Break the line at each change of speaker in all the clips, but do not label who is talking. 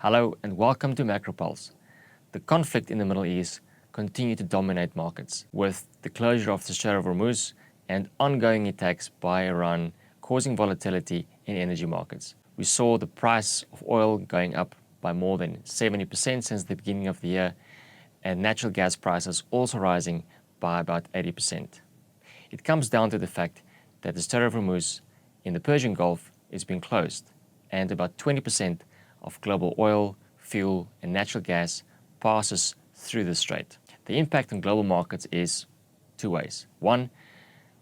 Hello and welcome to Macro Pulse. The conflict in the Middle East continued to dominate markets, with the closure of the Strait of Hormuz and ongoing attacks by Iran causing volatility in energy markets. We saw the price of oil going up by more than 70% since the beginning of the year, and natural gas prices also rising by about 80%. It comes down to the fact that the Strait of Hormuz in the Persian Gulf is being closed, and about 20% of global oil, fuel, and natural gas passes through the strait. The impact on global markets is two ways. One,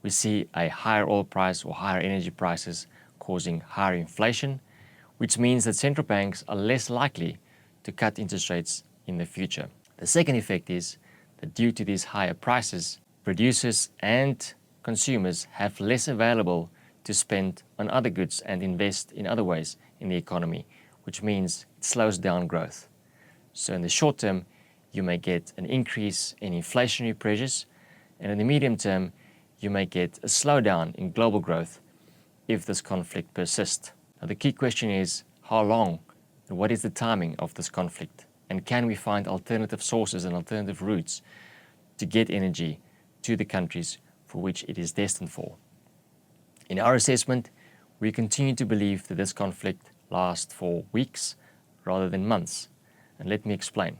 we see a higher oil price or higher energy prices causing higher inflation, which means that central banks are less likely to cut interest rates in the future. The second effect is that due to these higher prices, producers and consumers have less available to spend on other goods and invest in other ways in the economy, which means it slows down growth. So in the short term, you may get an increase in inflationary pressures, and in the medium term, you may get a slowdown in global growth if this conflict persists. Now, the key question is how long and what is the timing of this conflict? And can we find alternative sources and alternative routes to get energy to the countries for which it is destined for? In our assessment, we continue to believe that this conflict lasts for weeks rather than months. And let me explain.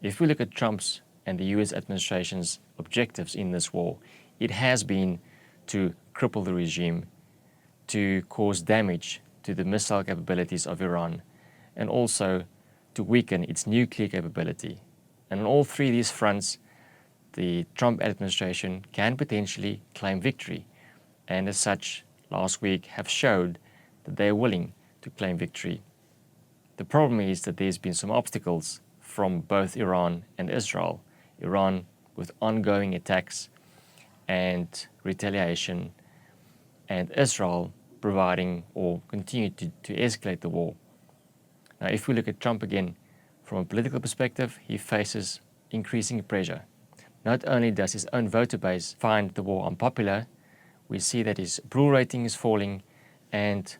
If we look at Trump's and the US administration's objectives in this war, it has been to cripple the regime, to cause damage to the missile capabilities of Iran, and also to weaken its nuclear capability. And on all three of these fronts, the Trump administration can potentially claim victory, and as such, last week have showed that they are willing to claim victory. The problem is that there's been some obstacles from both Iran and Israel. Iran with ongoing attacks and retaliation, and Israel providing or continue to escalate the war. Now, if we look at Trump again, from a political perspective, he faces increasing pressure. Not only does his own voter base find the war unpopular, we see that his approval rating is falling, and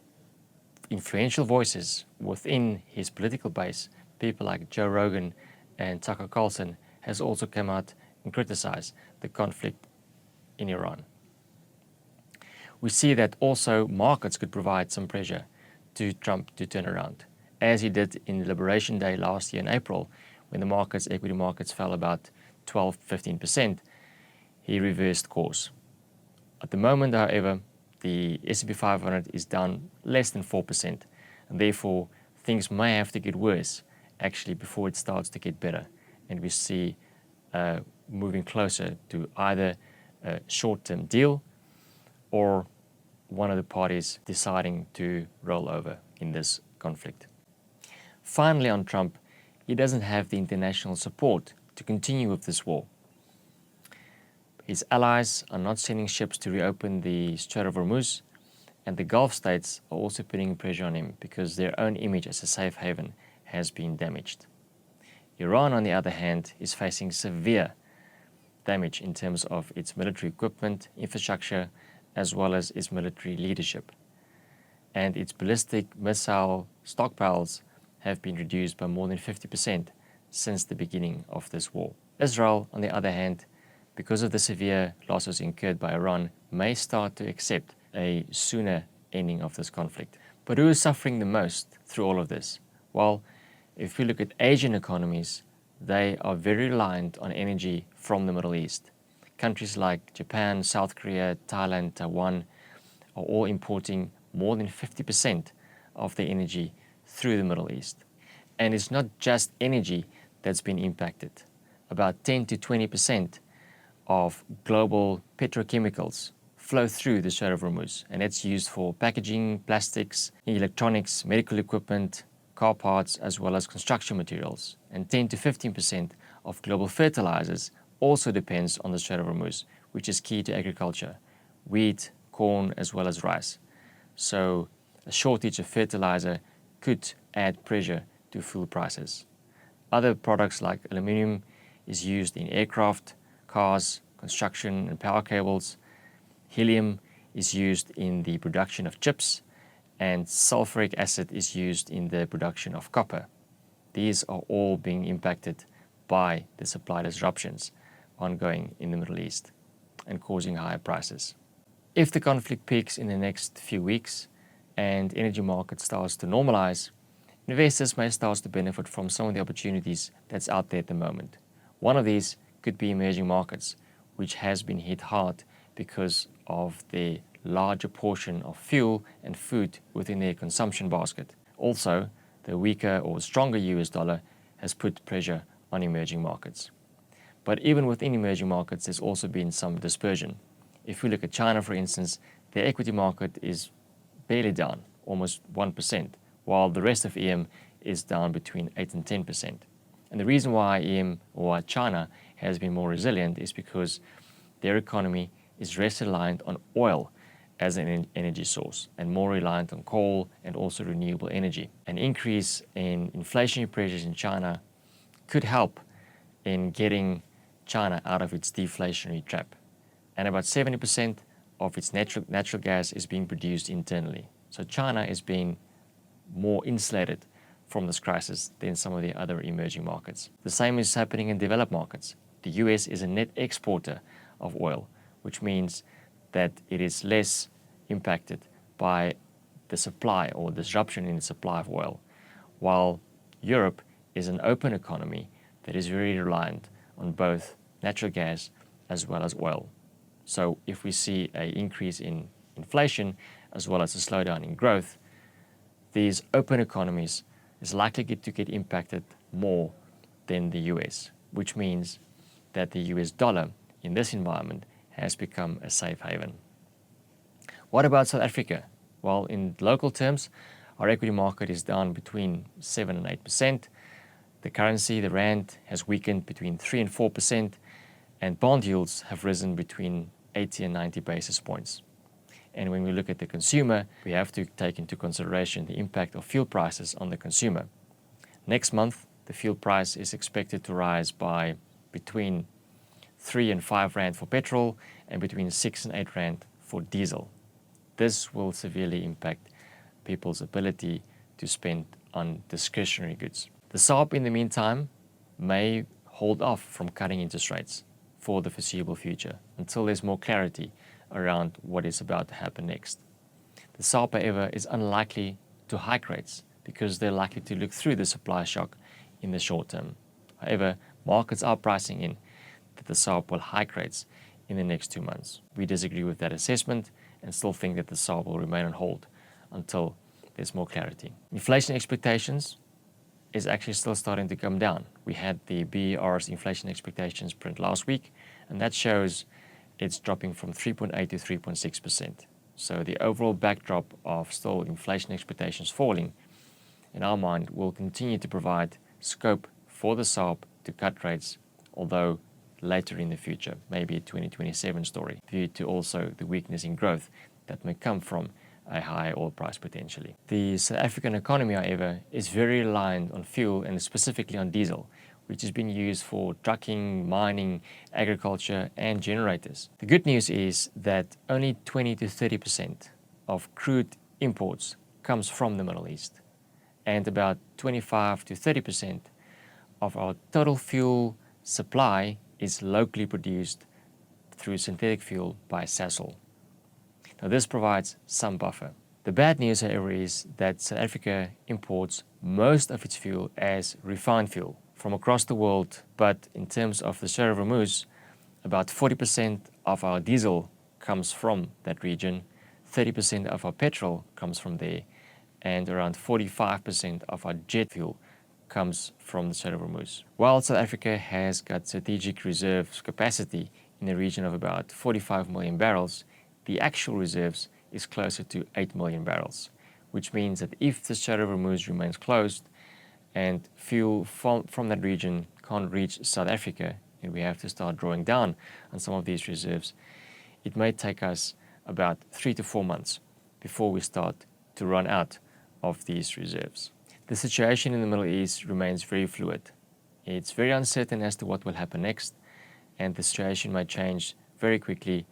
influential voices within his political base, people like Joe Rogan and Tucker Carlson, has also come out and criticized the conflict in Iran. We see that also markets could provide some pressure to Trump to turn around, as he did in Liberation Day last year in April, when the equity markets fell about 12-15%, he reversed course. At the moment, however, the S&P 500 is down less than 4%, and therefore things may have to get worse actually before it starts to get better, and we see moving closer to either a short-term deal or one of the parties deciding to roll over in this conflict. Finally, on Trump, he doesn't have the international support to continue with this war. His allies are not sending ships to reopen the Strait of Hormuz, and the Gulf states are also putting pressure on him because their own image as a safe haven has been damaged. Iran, on the other hand, is facing severe damage in terms of its military equipment, infrastructure, as well as its military leadership. And its ballistic missile stockpiles have been reduced by more than 50% since the beginning of this war. Israel, on the other hand, because of the severe losses incurred by Iran, may start to accept a sooner ending of this conflict. But who is suffering the most through all of this? Well, if we look at Asian economies, they are very reliant on energy from the Middle East. Countries like Japan, South Korea, Thailand, Taiwan are all importing more than 50% of their energy through the Middle East. And it's not just energy that's been impacted. About 10 to 20% of global petrochemicals flow through the Strait of Hormuz, and it's used for packaging, plastics, electronics, medical equipment, car parts, as well as construction materials. And 10 to 15% of global fertilizers also depends on the Strait of Hormuz, which is key to agriculture, wheat, corn, as well as rice. So a shortage of fertilizer could add pressure to fuel prices. Other products like aluminum is used in aircraft, cars, construction and power cables. Helium is used in the production of chips, and sulfuric acid is used in the production of copper. these are all being impacted by the supply disruptions ongoing in the Middle East and causing higher prices. If the conflict peaks in the next few weeks and energy market starts to normalize, investors may start to benefit from some of the opportunities that's out there at the moment. One of these could be emerging markets, which has been hit hard because of the larger portion of fuel and food within their consumption basket. Also, the weaker or stronger US dollar has put pressure on emerging markets. But even within emerging markets, there's also been some dispersion. If we look at China, for instance, their equity market is barely down, almost 1%, while the rest of EM is down between 8 and 10%. And the reason why EM or why China has been more resilient is because their economy is less reliant on oil as an energy source and more reliant on coal and also renewable energy. An increase in inflationary pressures in China could help in getting China out of its deflationary trap. And about 70% of its natural gas is being produced internally. So China is being more insulated from this crisis than some of the other emerging markets. The same is happening in developed markets. The US is a net exporter of oil, which means that it is less impacted by the supply or disruption in the supply of oil, while Europe is an open economy that is very reliant on both natural gas as well as oil. So if we see an increase in inflation as well as a slowdown in growth, these open economies is likely to get impacted more than the US, which means that the US dollar in this environment has become a safe haven. What about South Africa? Well, in local terms, our equity market is down between 7 and 8%. The currency, the rand, has weakened between 3 and 4%, and bond yields have risen between 80 and 90 basis points. And when we look at the consumer, we have to take into consideration the impact of fuel prices on the consumer. Next month, the fuel price is expected to rise by between 3 and 5 rand for petrol and between 6 and 8 rand for diesel. This will severely impact people's ability to spend on discretionary goods. The SARB, in the meantime, may hold off from cutting interest rates for the foreseeable future until there's more clarity around what is about to happen next. The SARB, however, is unlikely to hike rates because they're likely to look through the supply shock in the short term. However, markets are pricing in that the SARB will hike rates in the next 2 months. We disagree with that assessment and still think that the SARB will remain on hold until there's more clarity. Inflation expectations is actually still starting to come down. We had the BER's inflation expectations print last week, and that shows it's dropping from 3.8 to 3.6%. So the overall backdrop of still inflation expectations falling, in our mind, will continue to provide scope for the SARB to cut rates, although later in the future, maybe a 2027 story, due to also the weakness in growth that may come from a higher oil price potentially. The South African economy, however, is very reliant on fuel and specifically on diesel, which has been used for trucking, mining, agriculture, and generators. The good news is that only 20 to 30% of crude imports comes from the Middle East, and about 25 to 30% of our total fuel supply is locally produced through synthetic fuel by Sasol. Now, this provides some buffer. The bad news, however, is that South Africa imports most of its fuel as refined fuel from across the world, but in terms of the Strait of Hormuz, about 40% of our diesel comes from that region, 30% of our petrol comes from there, and around 45% of our jet fuel comes from the Strait of Hormuz. While South Africa has got strategic reserves capacity in the region of about 45 million barrels, the actual reserves is closer to 8 million barrels, which means that if the Strait of Hormuz remains closed and fuel from that region can't reach South Africa and we have to start drawing down on some of these reserves, it may take us about 3 to 4 months before we start to run out of these reserves. The situation in the Middle East remains very fluid. It's very uncertain as to what will happen next, and the situation might change very quickly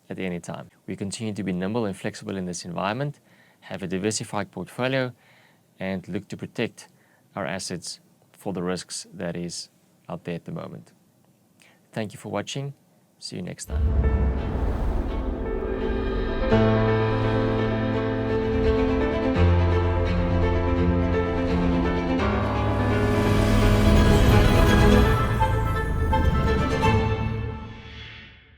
at any time. We continue to be nimble and flexible in this environment, have a diversified portfolio, and look to protect our assets for the risks that is out there at the moment. Thank you for watching. See you next time.